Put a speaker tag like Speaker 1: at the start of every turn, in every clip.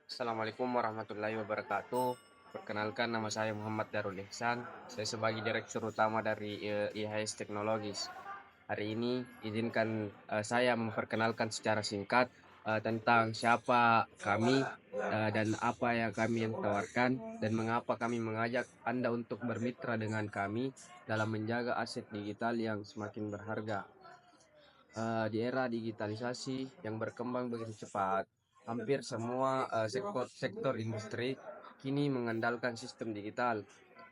Speaker 1: Assalamualaikum warahmatullahi wabarakatuh. Perkenalkan, nama saya Muhammad Darul Ihsan. Saya sebagai Direktur Utama dari IHS Teknologis. Hari ini izinkan saya memperkenalkan secara singkat tentang siapa kami dan apa yang kami yang tawarkan dan mengapa kami mengajak Anda untuk bermitra dengan kami dalam menjaga aset digital yang semakin berharga. Di era digitalisasi yang berkembang begitu cepat, hampir semua sektor industri kini mengandalkan sistem digital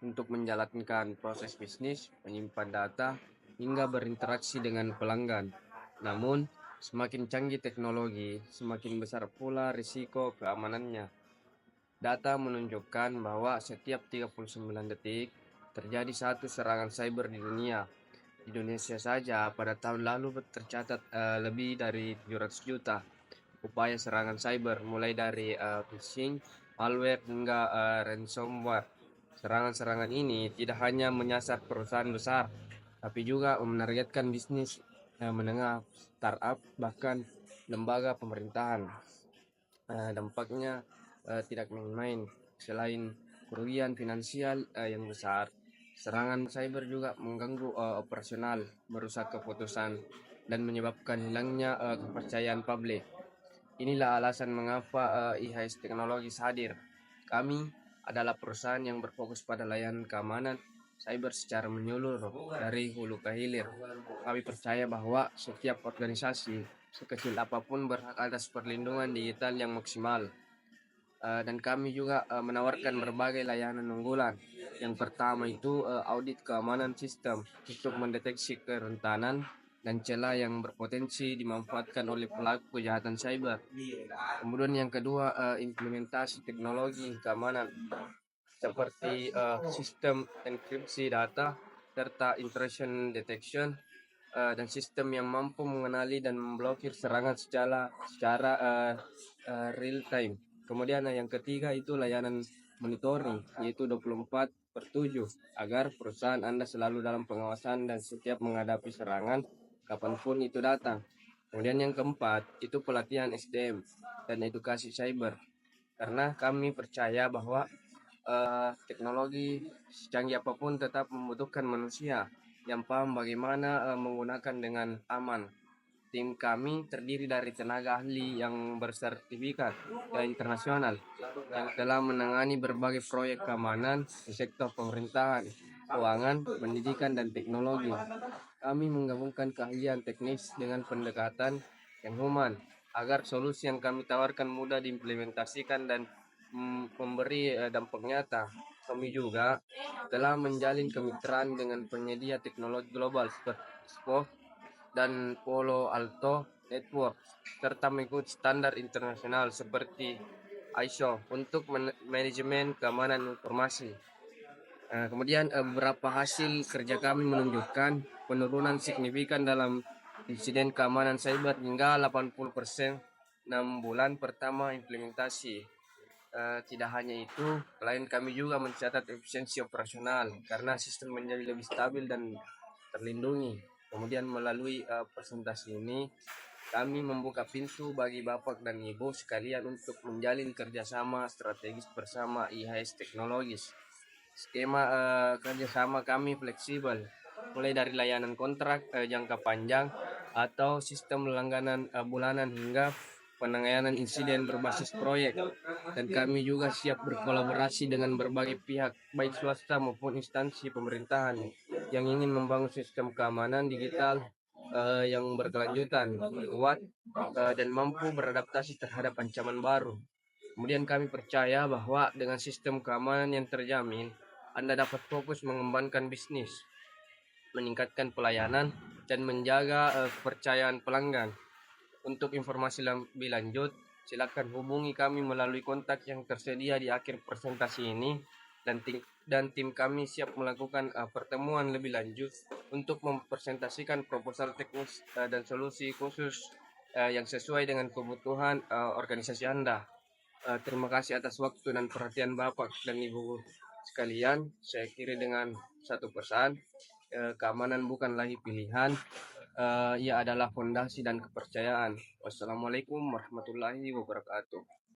Speaker 1: untuk menjalankan proses bisnis, menyimpan data, hingga berinteraksi dengan pelanggan. Namun, semakin canggih teknologi, semakin besar pula risiko keamanannya. Data menunjukkan bahwa setiap 39 detik terjadi satu serangan cyber di dunia. Di Indonesia saja pada tahun lalu tercatat lebih dari 700 juta upaya serangan cyber, mulai dari phishing, malware hingga ransomware. Serangan-serangan ini tidak hanya menyasar perusahaan besar, tapi juga menargetkan bisnis menengah, startup, bahkan lembaga pemerintahan. Dampaknya tidak main-main. Selain kerugian finansial yang besar, serangan cyber juga mengganggu operasional, merusak keputusan, dan menyebabkan hilangnya kepercayaan publik. Inilah alasan mengapa IHS Teknologis hadir. Kami adalah perusahaan yang berfokus pada layanan keamanan cyber secara menyeluruh dari hulu ke hilir. Kami percaya bahwa setiap organisasi, sekecil apapun, berhak atas perlindungan digital yang maksimal. Dan kami juga menawarkan berbagai layanan unggulan. Yang pertama itu audit keamanan sistem untuk mendeteksi kerentanan dan celah yang berpotensi dimanfaatkan oleh pelaku kejahatan cyber. Kemudian yang kedua, implementasi teknologi keamanan seperti sistem enkripsi data serta intrusion detection dan sistem yang mampu mengenali dan memblokir serangan secara real time. Kemudian yang ketiga itu layanan monitoring, yaitu 24/7 agar perusahaan Anda selalu dalam pengawasan dan setiap menghadapi serangan kapanpun itu datang. Kemudian yang keempat itu pelatihan SDM dan edukasi cyber, karena kami percaya bahwa teknologi secanggih apapun tetap membutuhkan manusia yang paham bagaimana menggunakan dengan aman. Tim kami terdiri dari tenaga ahli yang bersertifikat internasional yang telah menangani berbagai proyek keamanan di sektor pemerintahan, keuangan, pendidikan, dan teknologi. Kami menggabungkan keahlian teknis dengan pendekatan yang human agar solusi yang kami tawarkan mudah diimplementasikan dan memberi dampak nyata. Kami juga telah menjalin kemitraan dengan penyedia teknologi global seperti Cisco dan Palo Alto Network, serta mengikuti standar internasional seperti ISO untuk manajemen keamanan informasi. Kemudian beberapa hasil kerja kami menunjukkan penurunan signifikan dalam insiden keamanan cyber hingga 80% 6 bulan pertama implementasi. Tidak hanya itu, klien kami juga mencatat efisiensi operasional karena sistem menjadi lebih stabil dan terlindungi. Kemudian melalui presentasi ini, kami membuka pintu bagi Bapak dan Ibu sekalian untuk menjalin kerjasama strategis bersama IHS Teknologis. Skema kerjasama kami fleksibel, mulai dari layanan kontrak jangka panjang atau sistem langganan bulanan hingga penanganan insiden berbasis proyek. Dan kami juga siap berkolaborasi dengan berbagai pihak, baik swasta maupun instansi pemerintahan yang ingin membangun sistem keamanan digital yang berkelanjutan, kuat, dan mampu beradaptasi terhadap ancaman baru. Kemudian kami percaya bahwa dengan sistem keamanan yang terjamin, Anda dapat fokus mengembangkan bisnis, meningkatkan pelayanan, dan menjaga kepercayaan pelanggan. Untuk informasi lebih lanjut, silakan hubungi kami melalui kontak yang tersedia di akhir presentasi ini, dan tim kami siap melakukan pertemuan lebih lanjut untuk mempresentasikan proposal teknis dan solusi khusus yang sesuai dengan kebutuhan organisasi Anda. Terima kasih atas waktu dan perhatian Bapak dan Ibu sekalian. Saya kira dengan satu pesan, keamanan bukan lagi pilihan, ia adalah fondasi dan kepercayaan. Wassalamualaikum warahmatullahi wabarakatuh.